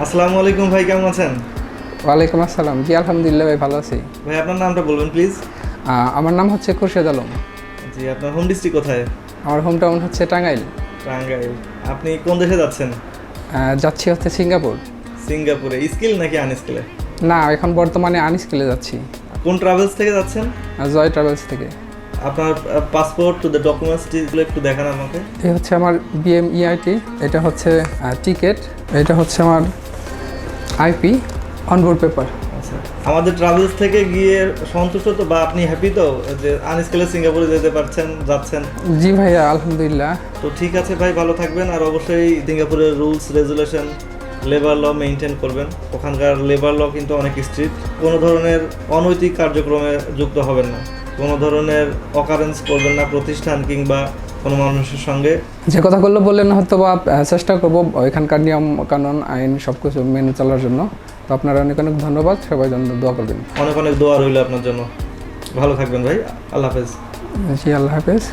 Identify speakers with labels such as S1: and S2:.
S1: আসসালামু আলাইকুম ভাই, কেমন আছেন?
S2: ওয়ালাইকুম আসসালাম। জি আলহামদুলিল্লাহ ভাই, ভালো আছি।
S1: ভাই আপনার নামটা বলবেন প্লিজ।
S2: আমার নাম হচ্ছে খুরশেদ আলম।
S1: জি, আপনার হোম ডিস্ট্রিক্ট কোথায়?
S2: আমার হোম টাউন হচ্ছে টাঙ্গাইল।
S1: টাঙ্গাইল। আপনি কোন দেশে যাচ্ছেন?
S2: যাচ্ছি হচ্ছে সিঙ্গাপুর।
S1: সিঙ্গাপুরে। স্কিল নাকি আনস্কিলে?
S2: না, এখন বর্তমানে আনস্কিলে যাচ্ছি।
S1: কোন ট্রাভেলস থেকে যাচ্ছেন?
S2: জয় ট্রাভেলস থেকে।
S1: আপনার পাসপোর্ট টু দ্য ডকুমেন্টসগুলো একটু দেখান আমাকে।
S2: এই হচ্ছে আমার BMEIT, এটা হচ্ছে টিকিট, এটা হচ্ছে আমার IP অনবোর্ড পেপার।
S1: আচ্ছা, আমাদের ট্রাভেলস থেকে গিয়ে সন্তুষ্ট তো, বা আপনি হ্যাপি তো যে আনস্কিলে সিঙ্গাপুরে যেতে পারছেন, যাচ্ছেন?
S2: জি ভাইয়া আলহামদুলিল্লাহ।
S1: তো ঠিক আছে ভাই, ভালো থাকবেন। আর অবশ্যই সিঙ্গাপুরের rules regulation, labour law maintain করবেন। ওখানকার লেবার ল কিন্তু অনেক স্ট্রিক্ট। কোনো ধরনের অনৈতিক কার্যক্রমে যুক্ত হবেন না, কোনো ধরনের অকারেন্স করবেন না প্রতিষ্ঠান কিংবা কোনো মানুষের সঙ্গে।
S2: যে কথাগুলো বললেন হয়তো বা চেষ্টা করবো ওইখানকার নিয়ম কানুন আইন সব কিছু মেনে চলার জন্য। তো আপনারা অনেক অনেক ধন্যবাদ, সবাই জন্য দোয়া করবেন।
S1: অনেক অনেক দোয়া রইল আপনার জন্য। ভালো থাকবেন ভাই, আল্লাহ হাফেজ।
S2: জি আল্লাহ হাফেজ।